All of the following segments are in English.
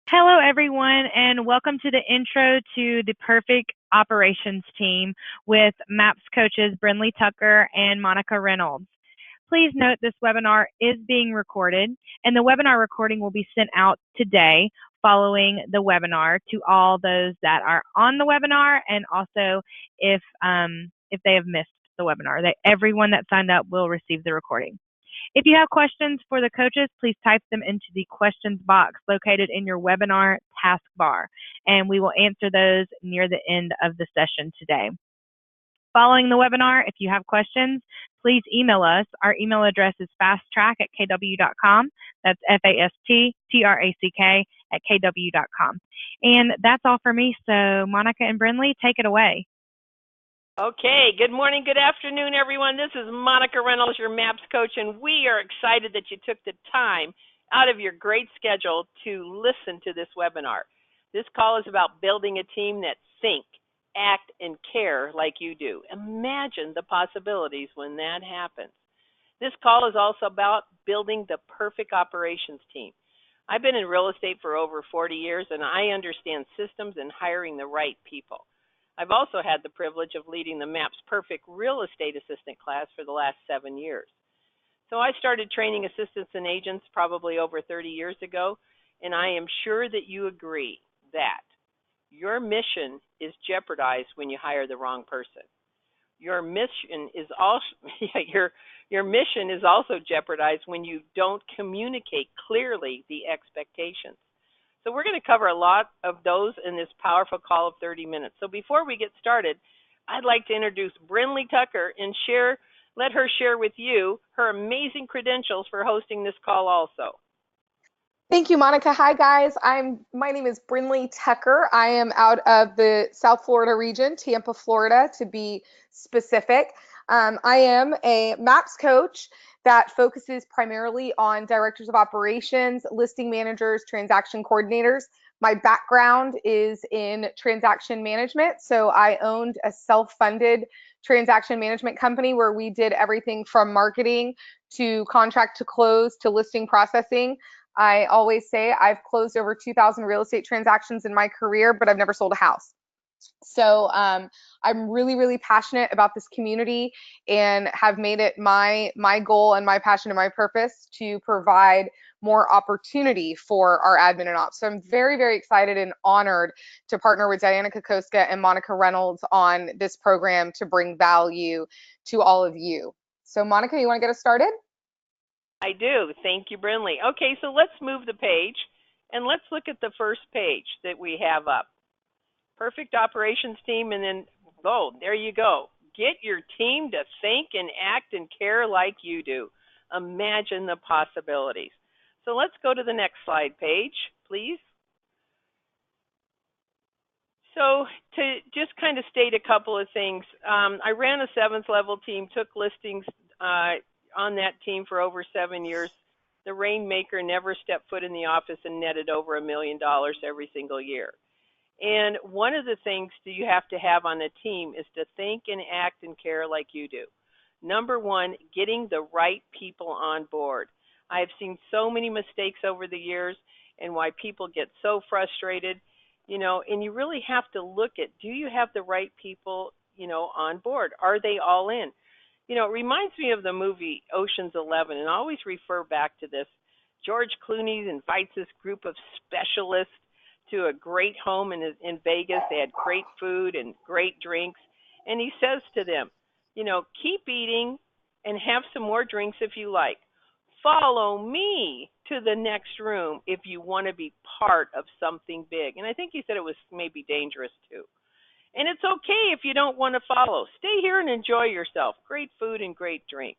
Hello, everyone, and welcome to the intro to the Perfect Operations Team with MAPS coaches Brinley Tucker and Monica Reynolds. Please note this webinar is being recorded, and the webinar recording will be sent out today following the webinar to all those that are on the webinar, and also if they have missed the webinar, that everyone that signed up will receive the recording. If you have questions for the coaches, please type them into the questions box located in your webinar taskbar, and we will answer those near the end of the session today. Following the webinar, if you have questions, please email us. Our email address is fasttrack@kw.com. That's FASTTRACK@kw.com. And that's all for me. So Monica and Brinley, take it away. Okay, good morning, good afternoon, everyone. This is Monica Reynolds, your MAPS coach, and we are excited that you took the time out of your great schedule to listen to this webinar. This call is about building a team that think, act, and care like you do. Imagine the possibilities when that happens. This call is also about building the perfect operations team. I've been in real estate for over 40 years, and I understand systems and hiring the right people. I've also had the privilege of leading the MAPS Perfect Real Estate Assistant class for the last 7 years. So I started training assistants and agents probably over 30 years ago, and I am sure that you agree that your mission is jeopardized when you hire the wrong person. Your mission is also your mission is also jeopardized when you don't communicate clearly the expectations. So we're going to cover a lot of those in this powerful call of 30 minutes. So before we get started, I'd like to introduce Brinley Tucker and let her share with you her amazing credentials for hosting this call also. Thank you, Monica. Hi, guys. My name is Brinley Tucker. I am out of the South Florida region, Tampa, Florida, to be specific. I am a MAPS coach that focuses primarily on directors of operations, listing managers, transaction coordinators. My background is in transaction management. So I owned a self-funded transaction management company where we did everything from marketing to contract to close to listing processing. I always say I've closed over 2,000 real estate transactions in my career, but I've never sold a house. So I'm really, really passionate about this community and have made it my goal and my passion and my purpose to provide more opportunity for our admin and ops. So I'm very, very excited and honored to partner with Diana Kokoska and Monica Reynolds on this program to bring value to all of you. So Monica, you want to get us started? I do. Thank you, Brinley. Okay, so let's move the page and let's look at the first page that we have up. Perfect operations team, and then, there you go. Get your team to think and act and care like you do. Imagine the possibilities. So let's go to the next slide page, please. So to just kind of state a couple of things, I ran a 7th level team, took listings on that team for over 7 years. The Rainmaker never stepped foot in the office and netted over $1 million every single year. And one of the things that you have to have on a team is to think and act and care like you do. Number one, getting the right people on board. I've seen so many mistakes over the years and why people get so frustrated, and you really have to look at, do you have the right people, on board? Are they all in? It reminds me of the movie Ocean's 11, and I always refer back to this. George Clooney invites this group of specialists to a great home in Vegas. They had great food and great drinks. And he says to them, keep eating and have some more drinks if you like. Follow me to the next room if you want to be part of something big. And I think he said it was maybe dangerous too. And it's okay if you don't want to follow. Stay here and enjoy yourself. Great food and great drink.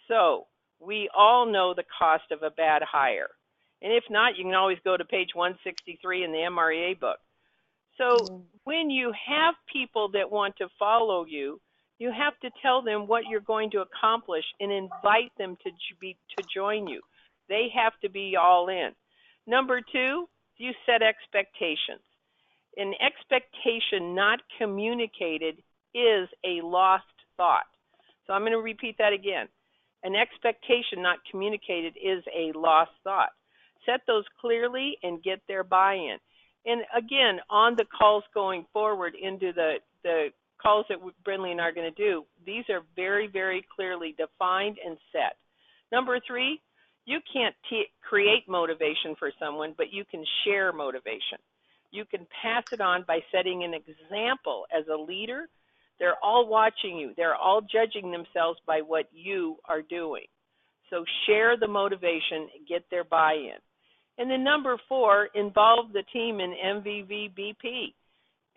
So we all know the cost of a bad hire. And if not, you can always go to page 163 in the MREA book. So when you have people that want to follow you, you have to tell them what you're going to accomplish and invite them to join you. They have to be all in. Number two, you set expectations. An expectation not communicated is a lost thought. So I'm going to repeat that again. An expectation not communicated is a lost thought. Set those clearly and get their buy-in. And again, on the calls going forward into the calls that Brindley and I are going to do, these are very, very clearly defined and set. Number 3, you can't create motivation for someone, but you can share motivation. You can pass it on by setting an example as a leader. They're all watching you. They're all judging themselves by what you are doing. So share the motivation, get their buy-in. And then number 4, involve the team in MVVBP.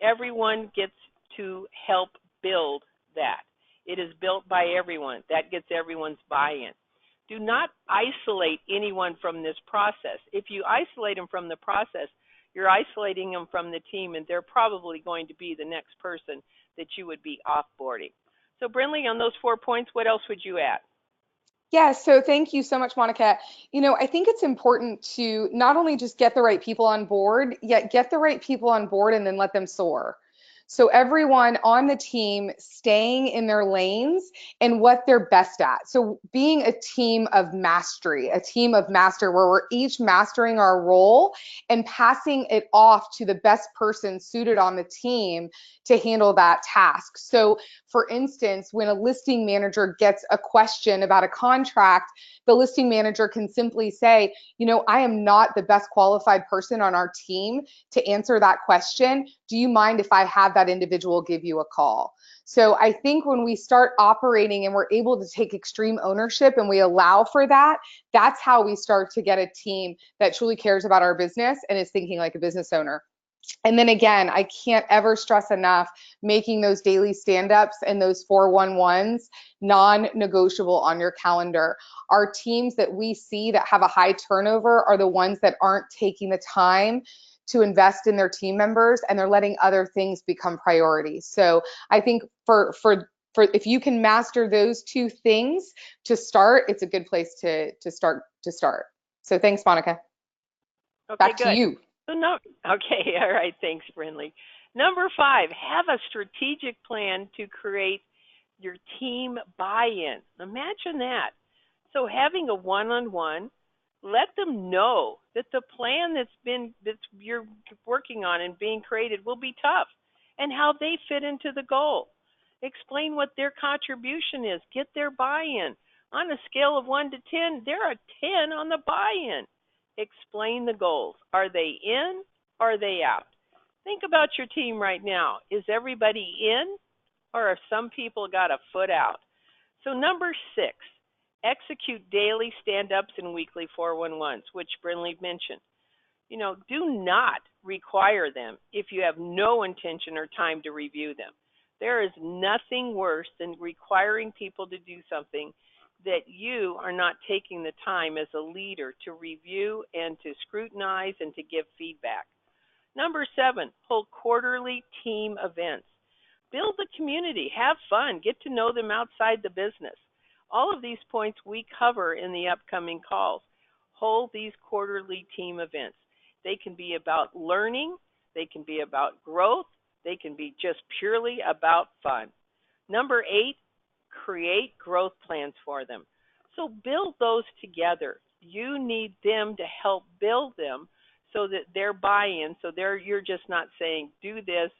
Everyone gets to help build that. It is built by everyone. That gets everyone's buy-in. Do not isolate anyone from this process. If you isolate them from the process, you're isolating them from the team, and they're probably going to be the next person that you would be offboarding. So Brindley, on those 4 points, what else would you add? Yeah, so thank you so much, Monica. I think it's important to not only just get the right people on board, yet get the right people on board and then let them soar. So everyone on the team staying in their lanes and what they're best at. So being a team of mastery, a team of master where we're each mastering our role and passing it off to the best person suited on the team to handle that task. So for instance, when a listing manager gets a question about a contract, the listing manager can simply say, I am not the best qualified person on our team to answer that question. Do you mind if I have that individual give you a call? So I think when we start operating and we're able to take extreme ownership and we allow for that, that's how we start to get a team that truly cares about our business and is thinking like a business owner. And then again, I can't ever stress enough making those daily stand-ups and those 411s non-negotiable on your calendar. Our teams that we see that have a high turnover are the ones that aren't taking the time to invest in their team members, and they're letting other things become priorities. So I think for if you can master those 2 things to start, it's a good place to start. So thanks, Monica. Okay, back good. to you. Okay, all right, thanks, Brindley. Number 5, have a strategic plan to create your team buy-in. Imagine that. So having a one-on-one, let them know that the plan that you're working on and being created will be tough and how they fit into the goal. Explain what their contribution is. Get their buy-in. On a scale of 1 to 10, they're a 10 on the buy-in. Explain the goals. Are they in or are they out? Think about your team right now. Is everybody in or have some people got a foot out? So number 6, execute daily stand-ups and weekly 411s, which Brindley mentioned. Do not require them if you have no intention or time to review them. There is nothing worse than requiring people to do something that you are not taking the time as a leader to review and to scrutinize and to give feedback. Number 7, hold quarterly team events. Build the community, have fun, get to know them outside the business. All of these points we cover in the upcoming calls. Hold these quarterly team events. They can be about learning, they can be about growth, they can be just purely about fun. Number 8, create growth plans for them. So build those together. You need them to help build them so that they're buy-in, so you're just not saying, do this,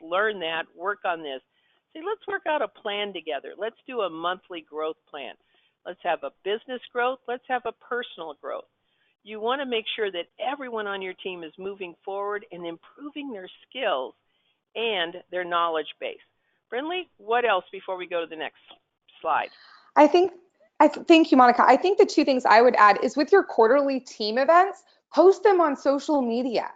learn that, work on this. Say, let's work out a plan together. Let's do a monthly growth plan. Let's have a business growth. Let's have a personal growth. You want to make sure that everyone on your team is moving forward and improving their skills and their knowledge base. Brindley, what else before we go to the next slide? Thank you, Monica. I think the 2 things I would add is with your quarterly team events, post them on social media.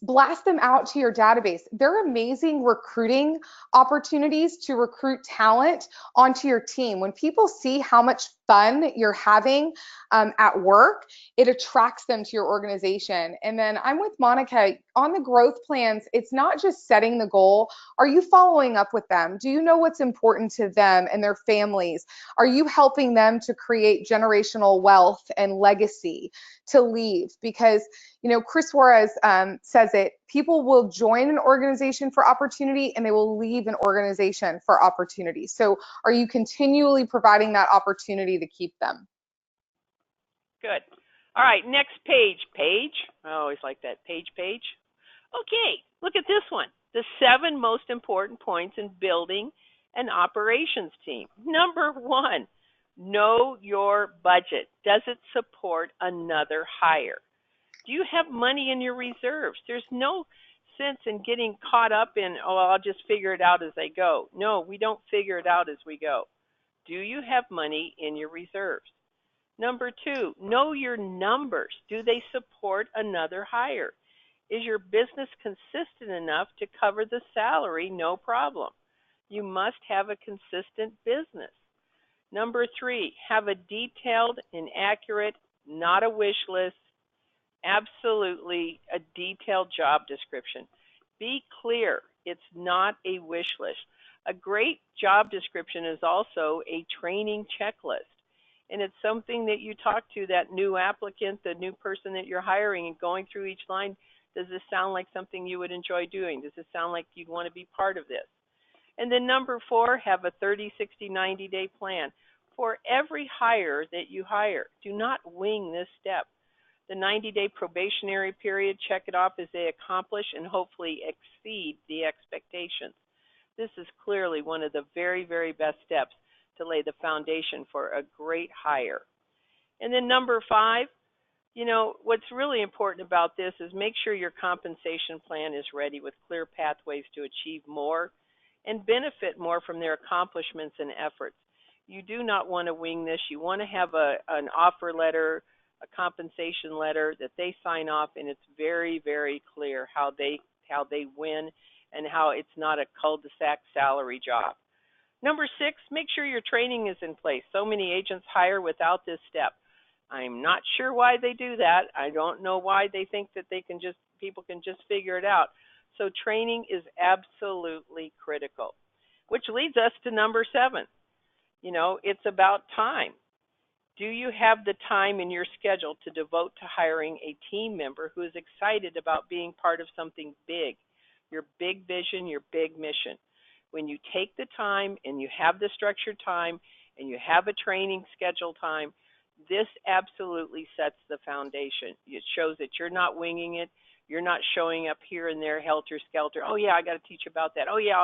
Blast them out to your database. They're amazing recruiting opportunities to recruit talent onto your team. When people see how much fun you're having at work, it attracts them to your organization. And then I'm with Monica on the growth plans. It's not just setting the goal. Are you following up with them? Do you know what's important to them and their families? Are you helping them to create generational wealth and legacy to leave? Because, Chris Juarez says it, people will join an organization for opportunity and they will leave an organization for opportunity. So are you continually providing that opportunity to keep them? Good. All right, next page. Page. I always like that. Page. Okay, look at this one. The 7 most important points in building an operations team. Number 1, know your budget. Does it support another hire? Do you have money in your reserves? There's no sense in getting caught up in, oh, I'll just figure it out as I go. No, we don't figure it out as we go. Do you have money in your reserves? Number 2, know your numbers. Do they support another hire? Is your business consistent enough to cover the salary? No problem. You must have a consistent business. Number 3, have a detailed and accurate, not a wish list, absolutely a detailed job description. Be clear, it's not a wish list. A great job description is also a training checklist. And it's something that you talk to that new applicant, the new person that you're hiring, and going through each line. Does this sound like something you would enjoy doing? Does this sound like you'd want to be part of this? And then number 4, have a 30, 60, 90-day plan. For every hire that you hire, do not wing this step. The 90-day probationary period, check it off as they accomplish and hopefully exceed the expectations. This is clearly one of the very, very best steps to lay the foundation for a great hire. And then number 5, what's really important about this is make sure your compensation plan is ready with clear pathways to achieve more and benefit more from their accomplishments and efforts. You do not want to wing this. You want to have an offer letter, a compensation letter that they sign off, and it's very, very clear how they win and how it's not a cul-de-sac salary job. Number 6, make sure your training is in place. So many agents hire without this step. I'm not sure why they do that. I don't know why they think that people can just figure it out. So training is absolutely critical, which leads us to number 7. It's about time. Do you have the time in your schedule to devote to hiring a team member who is excited about being part of something big, your big vision, your big mission? When you take the time and you have the structured time and you have a training schedule time, this absolutely sets the foundation. It shows that you're not winging it. You're not showing up here and there helter-skelter. Oh, yeah, I got to teach about that. Oh, yeah,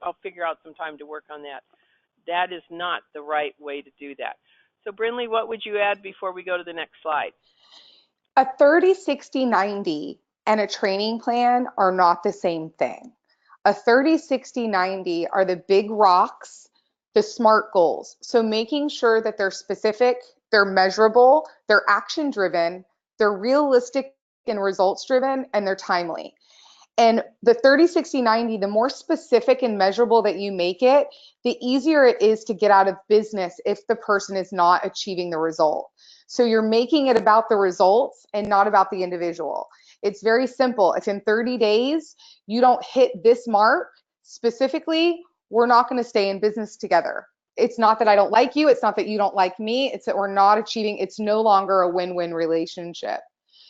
I'll figure out some time to work on that. That is not the right way to do that. So, Brinley, what would you add before we go to the next slide? A 30, 60, 90 and a training plan are not the same thing. A 30, 60, 90 are the big rocks, the SMART goals. So making sure that they're specific, they're measurable, they're action driven, they're realistic and results driven, and they're timely. And the 30, 60, 90, the more specific and measurable that you make it, the easier it is to get out of business if the person is not achieving the result. So you're making it about the results and not about the individual. It's very simple. If in 30 days you don't hit this mark specifically, we're not going to stay in business together. It's not that I don't like you. It's not that you don't like me. It's that we're not achieving. It's no longer a win-win relationship.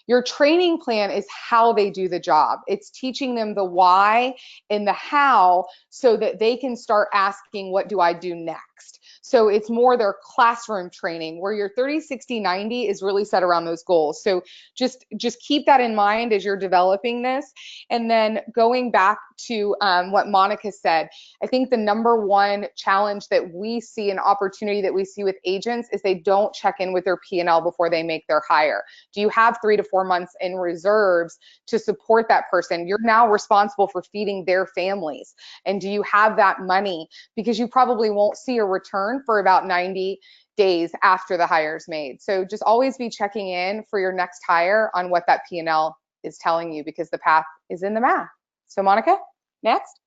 Your training plan is how they do the job. It's teaching them the why and the how so that they can start asking, what do I do next? So it's more their classroom training, where your 30, 60, 90 is really set around those goals. So just keep that in mind as you're developing this. And then going back to what Monica said, I think the number one challenge that we see, an opportunity that we see with agents, is they don't check in with their P&L before they make their hire. Do you have 3 to 4 months in reserves to support that person? You're now responsible for feeding their families. And do you have that money? Because you probably won't see a return for about 90 days after the hire is made. So just always be checking in for your next hire on what that P&L is telling you, because the path is in the math. So Monica, next.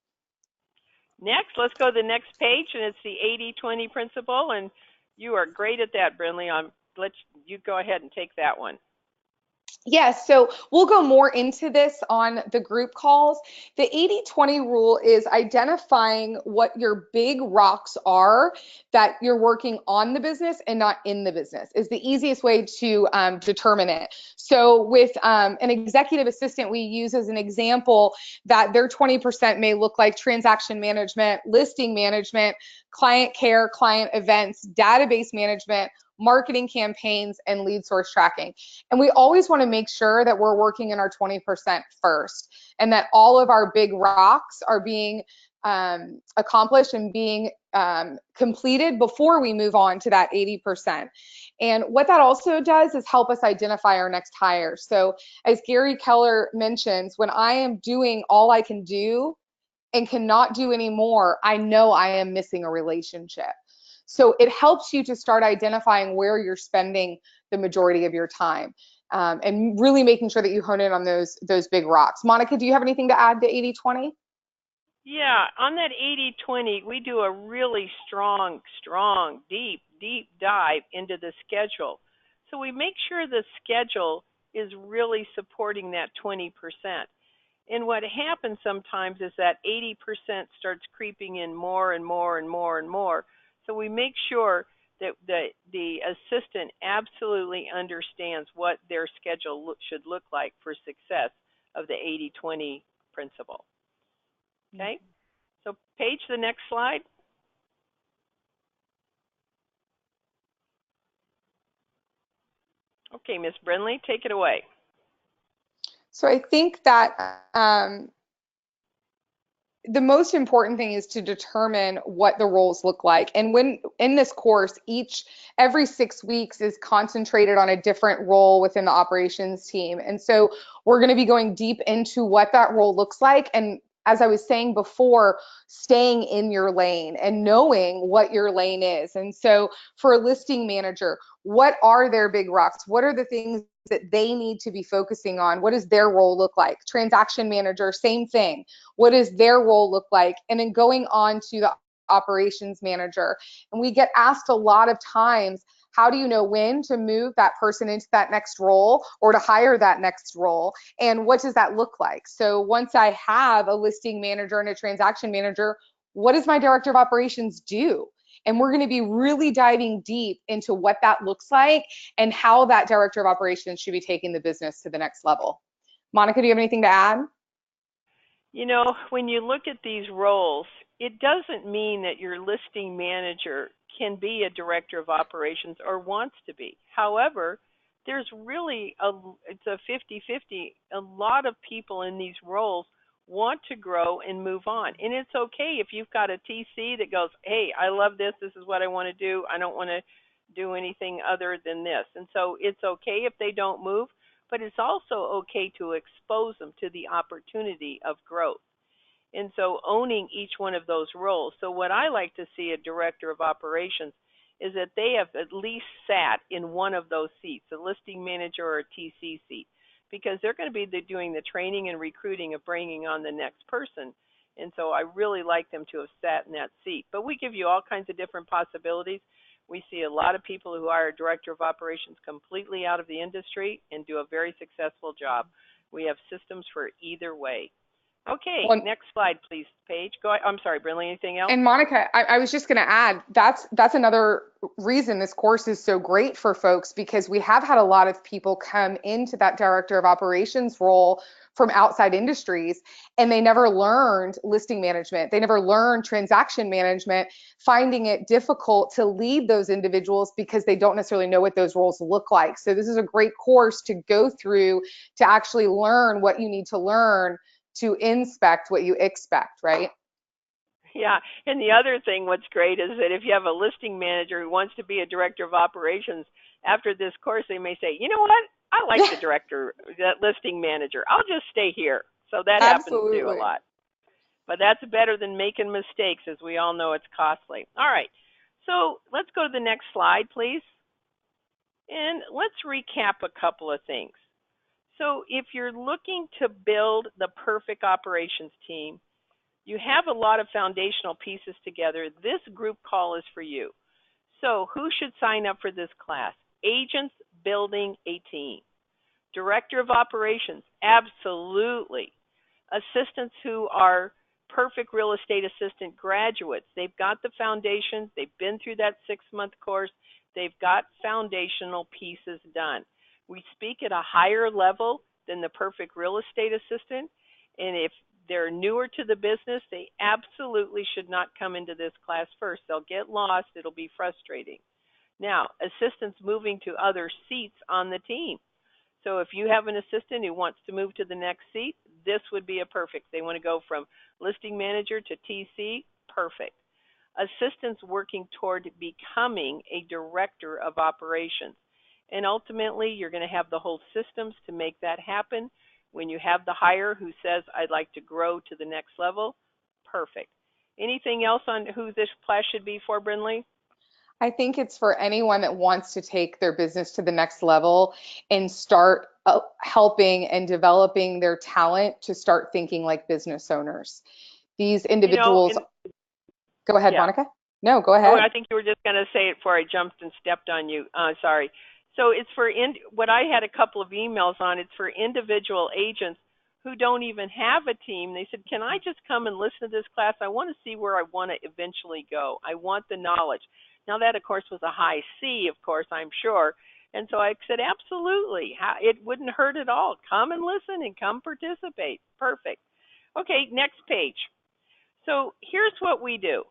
Next, let's go to the next page, and it's the 80-20 principle, and you are great at that, Brinley. Let you go ahead and take that one. Yes, so we'll go more into this on the group calls. The 80-20 rule is identifying what your big rocks are that you're working on the business and not in the business is the easiest way to determine it. So with an executive assistant, we use as an example that their 20% may look like transaction management, listing management, client care, client events, database management, marketing campaigns, and lead source tracking. And we always want to make sure that we're working in our 20% first, and that all of our big rocks are being accomplished and being completed before we move on to that 80%. And what that also does is help us identify our next hire. So as Gary Keller mentions, when I am doing all I can do and cannot do any more, I know I am missing a relationship. So it helps you to start identifying where you're spending the majority of your time, and really making sure that you hone in on those big rocks. Monica, do you have anything to add to 80/20? Yeah, on that 80/20, we do a really strong, deep dive into the schedule. So we make sure the schedule is really supporting that 20%. And what happens sometimes is that 80% starts creeping in more and more and more and more. So we make sure that the assistant absolutely understands what their schedule should look like for success of the 80/20 principle. Okay, so Paige, the next slide. Okay, Ms. Brindley, take it away. So I think that the most important thing is to determine what the roles look like. And when in this course, every 6 weeks is concentrated on a different role within the operations team. And so we're going to be going deep into what that role looks like. And as I was saying before, staying in your lane and knowing what your lane is. And so for a listing manager, what are their big rocks? What are the things that they need to be focusing on? What does their role look like? Transaction manager, same thing. What does their role look like? And then going on to the operations manager. And we get asked a lot of times, how do you know when to move that person into that next role or to hire that next role? And what does that look like? So once I have a listing manager and a transaction manager, what does my director of operations do? And we're going to be really diving deep into what that looks like and how that director of operations should be taking the business to the next level. Monica, do you have anything to add? You know, when you look at these roles, it doesn't mean that your listing manager can be a director of operations or wants to be. However, there's really it's a 50-50. A lot of people in these roles want to grow and move on. And it's okay if you've got a TC that goes, hey, I love this. This is what I want to do. I don't want to do anything other than this. And so it's okay if they don't move, but it's also okay to expose them to the opportunity of growth. And so owning each one of those roles. So what I like to see a director of operations is that they have at least sat in one of those seats, a listing manager or a TC seat, because they're going to be doing the training and recruiting of bringing on the next person. And so I really like them to have sat in that seat. But we give you all kinds of different possibilities. We see a lot of people who hire a director of operations completely out of the industry and do a very successful job. We have systems for either way. Okay, next slide, please, Paige. Go ahead. I'm sorry, Brindley, anything else? And Monica, I was just going to add, that's another reason this course is so great for folks, because we have had a lot of people come into that director of operations role from outside industries, and they never learned listing management. They never learned transaction management, finding it difficult to lead those individuals because they don't necessarily know what those roles look like. So this is a great course to go through to actually learn what you need to learn to inspect what you expect, right? Yeah, and the other thing, what's great is that if you have a listing manager who wants to be a director of operations, after this course, they may say, you know what, I like the director, that listing manager. I'll just stay here. So that happens too a lot. But that's better than making mistakes, as we all know it's costly. All right, so let's go to the next slide, please. And let's recap a couple of things. So if you're looking to build the perfect operations team, you have a lot of foundational pieces together. This group call is for you. So who should sign up for this class? Agents building a team. Director of operations, absolutely. Assistants who are perfect real estate assistant graduates. They've got the foundations. They've been through that 6-month course. They've got foundational pieces done. We speak at a higher level than the perfect real estate assistant. And if they're newer to the business, they absolutely should not come into this class first. They'll get lost. It'll be frustrating. Now, assistants moving to other seats on the team. So if you have an assistant who wants to move to the next seat, this would be a perfect. They want to go from listing manager to TC, perfect. Assistants working toward becoming a director of operations. And ultimately, you're going to have the whole systems to make that happen. When you have the hire who says, I'd like to grow to the next level, perfect. Anything else on who this class should be for, Brinley? I think it's for anyone that wants to take their business to the next level and start helping and developing their talent to start thinking like business owners. These individuals, go ahead, Monica. No, go ahead. Oh, I think you were just going to say it before I jumped and stepped on you. Sorry. So it's for what I had a couple of emails on. It's for individual agents who don't even have a team. They said, can I just come and listen to this class? I want to see where I want to eventually go. I want the knowledge. Now that, of course, was a high C, of course, I'm sure. And so I said, absolutely. It wouldn't hurt at all. Come and listen and come participate. Perfect. Okay, next page. So here's what we do.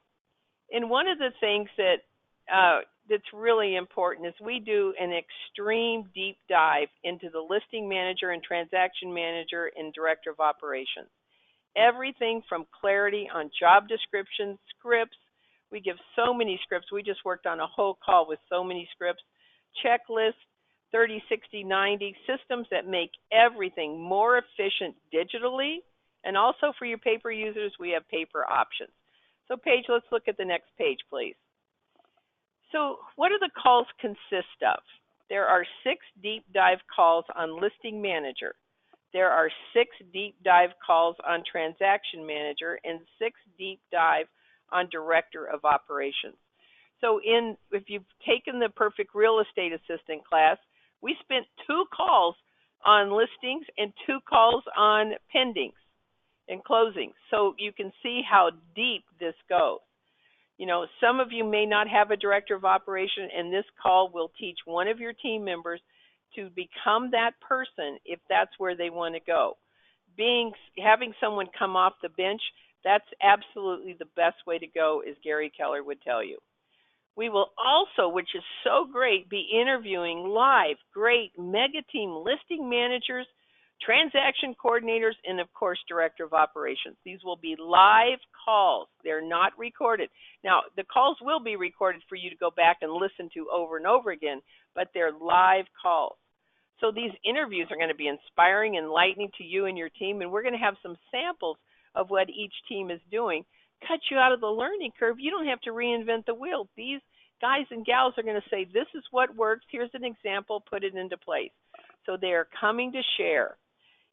And one of the things that's really important is we do an extreme deep dive into the listing manager and transaction manager and director of operations. Everything from clarity on job descriptions, scripts. We give so many scripts. We just worked on a whole call with so many scripts, checklists, 30, 60, 90, systems that make everything more efficient digitally. And also for your paper users, we have paper options. So Paige, let's look at the next page, please. So what do the calls consist of? There are 6 deep dive calls on listing manager. There are 6 deep dive calls on transaction manager and 6 deep dive on director of operations. So if you've taken the perfect real estate assistant class, we spent 2 calls on listings and 2 calls on pendings and closings. So you can see how deep this goes. You know, some of you may not have a director of operation, and this call will teach one of your team members to become that person if that's where they want to go. Having someone come off the bench, that's absolutely the best way to go, as Gary Keller would tell you. We will also, which is so great, be interviewing live great mega team listing managers, transaction coordinators, and of course, director of operations. These will be live calls. They're not recorded. Now, the calls will be recorded for you to go back and listen to over and over again, but they're live calls. So these interviews are going to be inspiring, enlightening to you and your team, and we're going to have some samples of what each team is doing. Cut you out of the learning curve. You don't have to reinvent the wheel. These guys and gals are going to say, this is what works. Here's an example. Put it into place. So they are coming to share.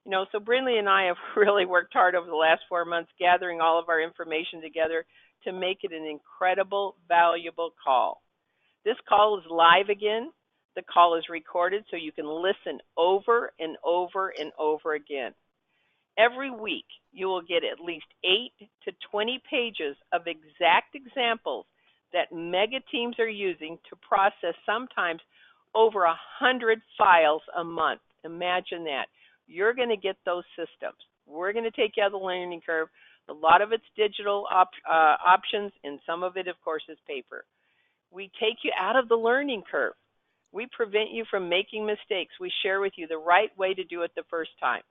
You know, so Brinley and I have really worked hard over the last 4 months gathering all of our information together to make it an incredible, valuable call. This call is live again. The call is recorded so you can listen over and over and over again. Every week, you will get at least 8 to 20 pages of exact examples that mega teams are using to process sometimes over 100 files a month. Imagine that. You're going to get those systems. We're going to take you out of the learning curve. A lot of it's digital options, and some of it, of course, is paper. We take you out of the learning curve. We prevent you from making mistakes. We share with you the right way to do it the first time.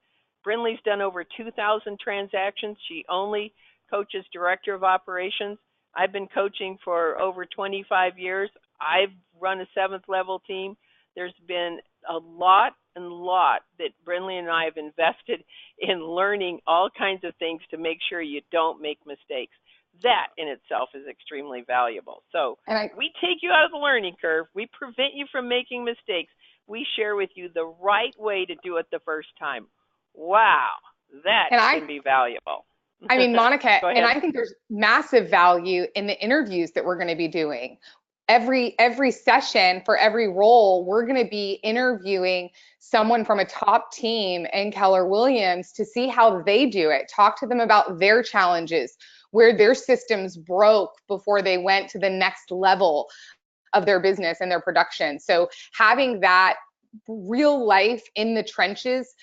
Brinley's done over 2,000 transactions. She only coaches director of operations. I've been coaching for over 25 years. I've run a 7th level team. There's been a lot that Brinley and I have invested in learning all kinds of things to make sure you don't make mistakes. That in itself is extremely valuable. So we take you out of the learning curve. We prevent you from making mistakes. We share with you the right way to do it the first time. Wow, that can be valuable. I mean, Monica, and I think there's massive value in the interviews that we're going to be doing. Every session for every role, we're going to be interviewing someone from a top team in Keller Williams to see how they do it. Talk to them about their challenges, where their systems broke before they went to the next level of their business and their production. So having that real life in the trenches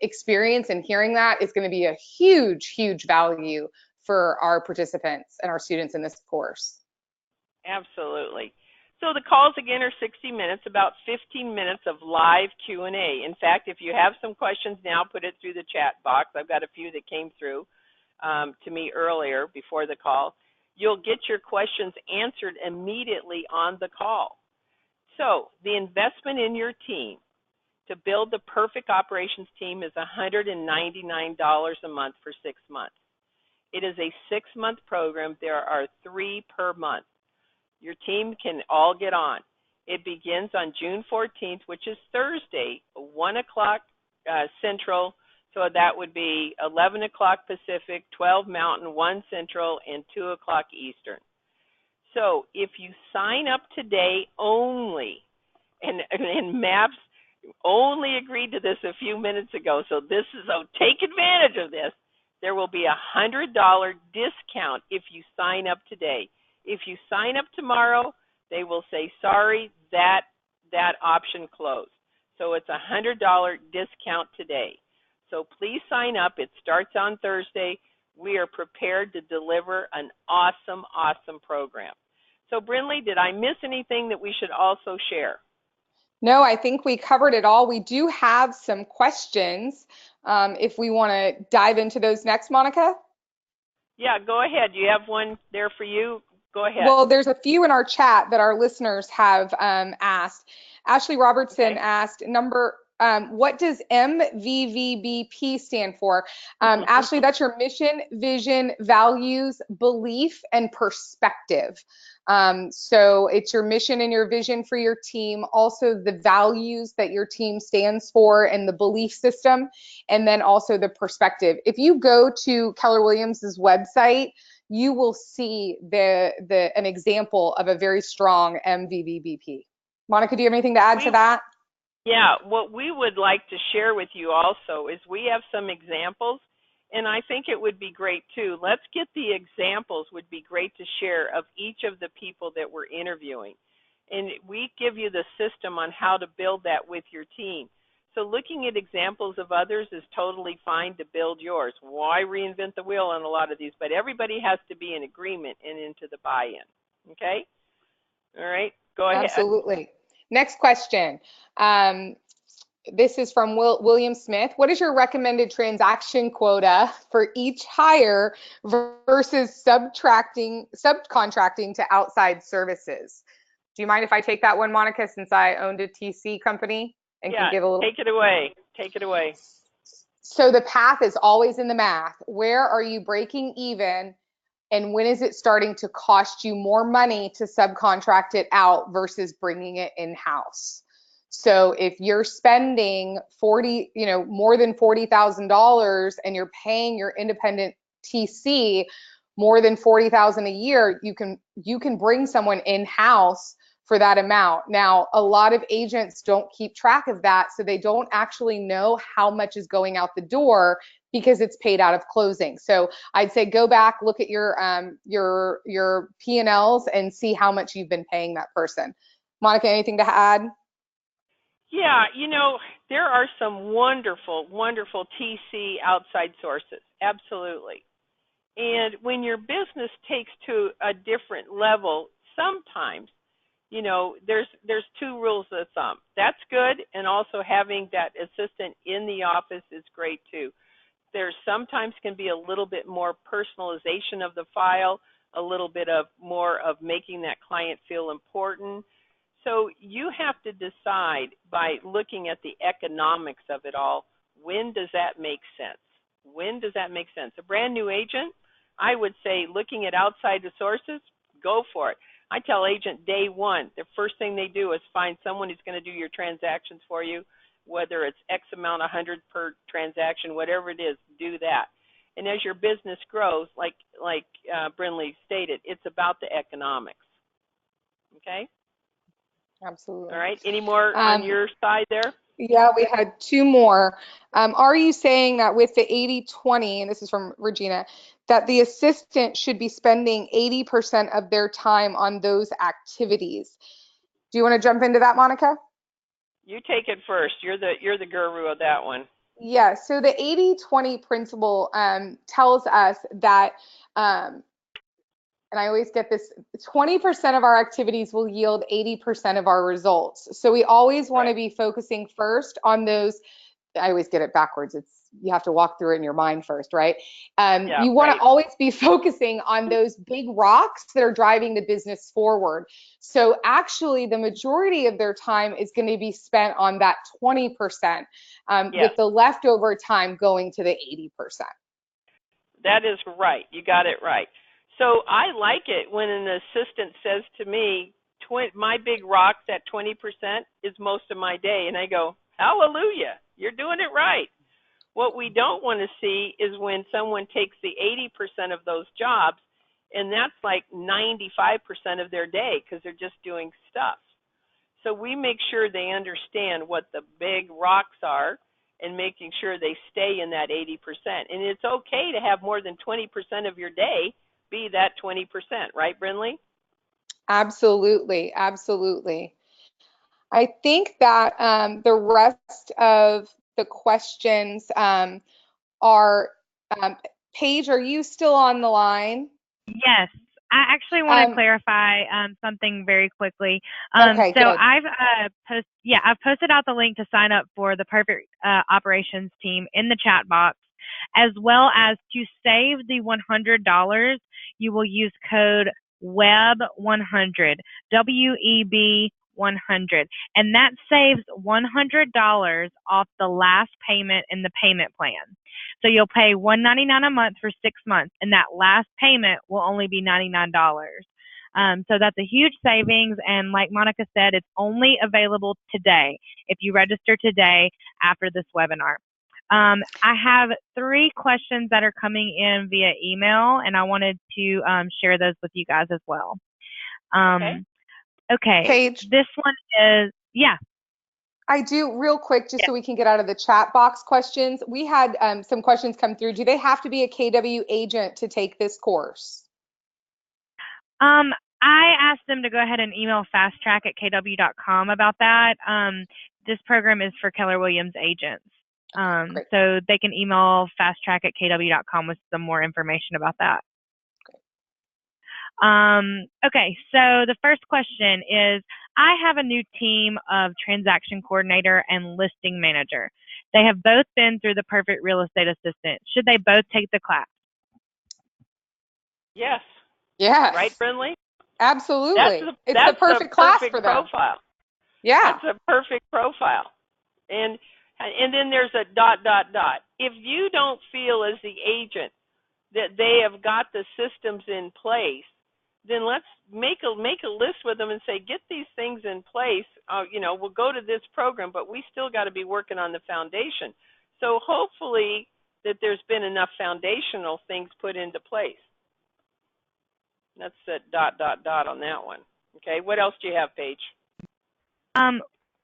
experience, and hearing that is going to be a huge value for our participants and our students in this course. Absolutely. So the calls again are 60 minutes, about 15 minutes of live Q&A. In fact, if you have some questions now, put it through the chat box. I've got a few that came through to me earlier before the call. You'll get your questions answered immediately on the call. So the investment in your team to build the perfect operations team is $199 a month for 6 months. It is a 6-month program. There are 3 per month. Your team can all get on. It begins on June 14th, which is Thursday, 1 o'clock Central. So that would be 11 o'clock Pacific, 12 Mountain, 1 Central, and 2 o'clock Eastern. So if you sign up today only, and MAPS only agreed to this a few minutes ago, so this is, so take advantage of this. There will be a $100 discount if you sign up today. If you sign up tomorrow, they will say, sorry, that option closed. So it's a $100 discount today. So please sign up. It starts on Thursday. We are prepared to deliver an awesome program. So Brinley, did I miss anything that we should also share? No, I think we covered it all. We do have some questions if we want to dive into those next, Monica. Yeah, go ahead. You have one there for you? Go ahead. Well, there's a few in our chat that our listeners have asked. Ashley Robertson asked, what does MVVBP stand for? Ashley, that's your mission, vision, values, belief, and perspective. So it's your mission and your vision for your team, also the values that your team stands for and the belief system, and then also the perspective. If you go to Keller Williams's website, you will see an example of a very strong MVVBP. Monica, do you have anything to add to that? Yeah, what we would like to share with you also is we have some examples, and I think it would be great too. Let's get the examples, would be great to share, of each of the people that we're interviewing. And we give you the system on how to build that with your team. So looking at examples of others is totally fine to build yours. Why reinvent the wheel on a lot of these? But everybody has to be in agreement and into the buy-in. Okay? All right, go ahead. Absolutely. Next question. This is from William Smith. What is your recommended transaction quota for each hire versus subcontracting to outside services? Do you mind if I take that one, Monica, since I owned a TC company? And yeah, can give a little... take it away. Take it away. So the path is always in the math. Where are you breaking even? And when is it starting to cost you more money to subcontract it out versus bringing it in-house? So if you're spending more than $40,000 and you're paying your independent TC more than $40,000 a year, you can bring someone in-house for that amount. Now, a lot of agents don't keep track of that, so they don't actually know how much is going out the door because it's paid out of closing. So I'd say go back, look at your P&Ls and see how much you've been paying that person. Monica, anything to add? Yeah, there are some wonderful TC outside sources, absolutely. And when your business takes to a different level, sometimes, there's 2 rules of thumb. That's good, and also having that assistant in the office is great too. There sometimes can be a little bit more personalization of the file, a little bit of more of making that client feel important. So you have to decide by looking at the economics of it all, when does that make sense? When does that make sense? A brand new agent, I would say looking at outside the sources, go for it. I tell agent day one, the first thing they do is find someone who's going to do your transactions for you, whether it's X amount, 100 per transaction, whatever it is, do that. And as your business grows, like Brinley stated, it's about the economics. Okay? Absolutely. All right. Any more on your side there? Yeah, we had 2 more. Are you saying that with the 80-20, and this is from Regina, that the assistant should be spending 80% of their time on those activities? Do you want to jump into that, Monica? You take it first. You're the guru of that one. Yeah, so the 80-20 principle tells us that, and I always get this, 20% of our activities will yield 80% of our results. So we always want to Right. be focusing first on those. I always get it backwards. You have to walk through it in your mind first, right? Yeah, You want right. to always be focusing on those big rocks that are driving the business forward. So actually, the majority of their time is going to be spent on that 20%, Yes. with the leftover time going to the 80%. That is right. You got it right. So I like it when an assistant says to me, my big rock, that 20% is most of my day. And I go, hallelujah, you're doing it right. What we don't want to see is when someone takes the 80% of those jobs, and that's like 95% of their day because they're just doing stuff. So we make sure they understand what the big rocks are and making sure they stay in that 80%. And it's okay to have more than 20% of your day be that 20%, right, Brinley? Absolutely, absolutely. I think that the rest of the questions are, um, Paige, are you still on the line? Yes, I actually want to Um, clarify something very quickly. okay, So good. I've posted out the link to sign up for the Perfect Operations team in the chat box, as well as to save the $100. You will use code WEB100, WEB 100, and that saves $100 off the last payment in the payment plan. So you'll pay $199 a month for 6 months, and that last payment will only be $99. So that's a huge savings, and like Monica said, it's only available today if you register today after this webinar. I have 3 questions that are coming in via email, and I wanted to share those with you guys as well. Okay. Okay, Paige, this one is, yeah. I do real quick, just Yeah. so we can get out of the chat box questions. We had some questions come through. Do they have to be a KW agent to take this course? I asked them to go ahead and email fasttrack@kw.com about that. This program is for Keller Williams agents. Great. So they can email fasttrack@kw.com with some more information about that. Okay, so the first question is, I have a new team of transaction coordinator and listing manager. They have both been through the Perfect Real Estate Assistant. Should they both take the class? Yes. Yes. Right, Brinley? Absolutely. It's the That's perfect a class perfect for them. profile. Yeah. That's a perfect profile. And then there's a ... If you don't feel as the agent that they have got the systems in place, then let's make a list with them and say, get these things in place. We'll go to this program, but we still got to be working on the foundation. So hopefully that there's been enough foundational things put into place. That's the ... on that one. Okay, what else do you have, Paige?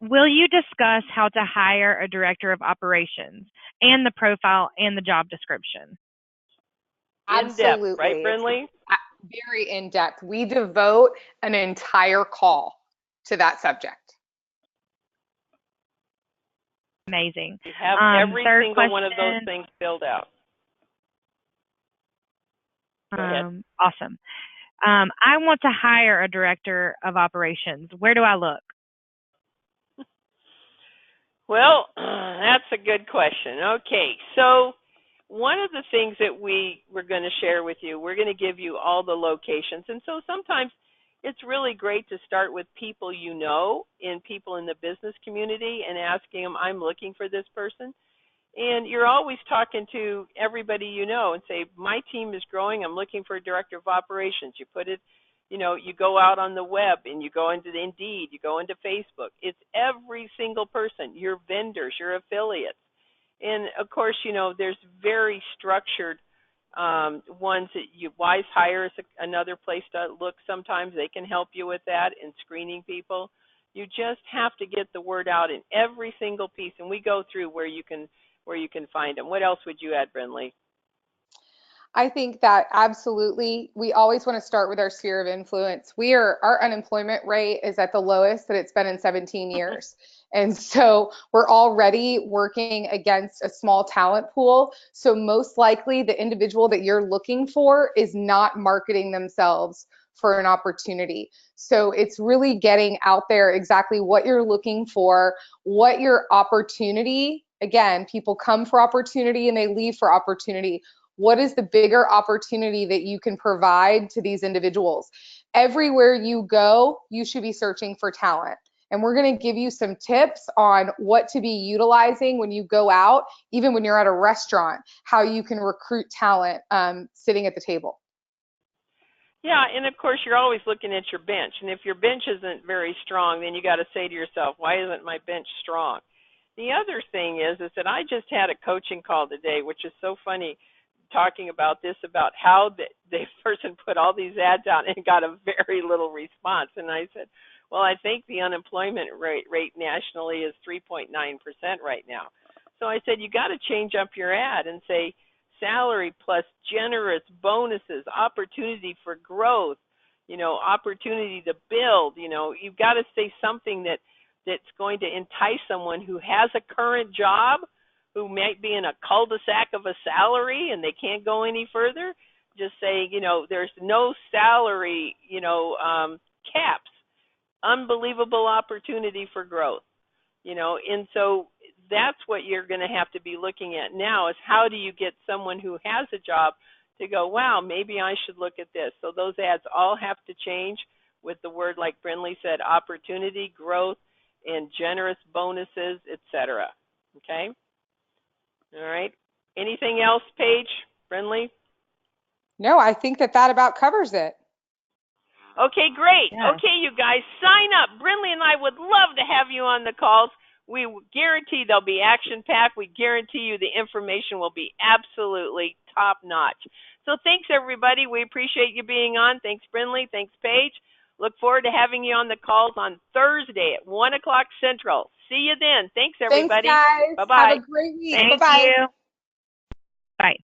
Will you discuss how to hire a director of operations and the profile and the job description? Absolutely. In depth, right, Brinley? Very in depth. We devote an entire call to that subject. Amazing. You have every single one of those things filled out. Go ahead. Awesome. I want to hire a director of operations. Where do I look? Well, that's a good question. Okay, so one of the things that we're going to share with you, we're going to give you all the locations. And so sometimes it's really great to start with people you know and people in the business community and asking them, I'm looking for this person. And you're always talking to everybody you know and say, my team is growing. I'm looking for a director of operations. You put it, you go out on the web and you go into the Indeed, you go into Facebook. It's every single person, your vendors, your affiliates. And of course, there's very structured ones that Wise Hire is another place to look. Sometimes they can help you with that in screening people. You just have to get the word out in every single piece, and we go through where you can find them. What else would you add, Brinley? I think that absolutely, we always want to start with our sphere of influence. Our unemployment rate is at the lowest that it's been in 17 years. And so we're already working against a small talent pool. So most likely the individual that you're looking for is not marketing themselves for an opportunity. So it's really getting out there exactly what you're looking for, what your opportunity, again, people come for opportunity and they leave for opportunity. What is the bigger opportunity that you can provide to these individuals? Everywhere you go, you should be searching for talent. And we're going to give you some tips on what to be utilizing when you go out, even when you're at a restaurant, how you can recruit talent sitting at the table. Yeah, and of course you're always looking at your bench. And if your bench isn't very strong, then you got to say to yourself, why isn't my bench strong? The other thing is that I just had a coaching call today, which is so funny, talking about this, about how the person put all these ads out and got a very little response. And I said, well, I think the unemployment rate nationally is 3.9% right now. So I said, you got to change up your ad and say salary plus generous bonuses, opportunity for growth, opportunity to build. You've got to say something that's going to entice someone who has a current job, who might be in a cul-de-sac of a salary and they can't go any further. Just say, there's no salary, caps. Unbelievable opportunity for growth, and so that's what you're going to have to be looking at now, is how do you get someone who has a job to go, wow, maybe I should look at this. So those ads all have to change with the word, like Brinley said, opportunity, growth, and generous bonuses, etc. Okay? All right. Anything else, Paige, Brinley? No, I think that about covers it. Okay, great. Yeah. Okay, you guys, sign up. Brinley and I would love to have you on the calls. We guarantee they'll be action-packed. We guarantee you the information will be absolutely top-notch. So thanks, everybody. We appreciate you being on. Thanks, Brinley. Thanks, Paige. Look forward to having you on the calls on Thursday at 1 o'clock Central. See you then. Thanks, everybody. Thanks, guys. Bye-bye. Have a great week. Thank Bye-bye. you. Bye.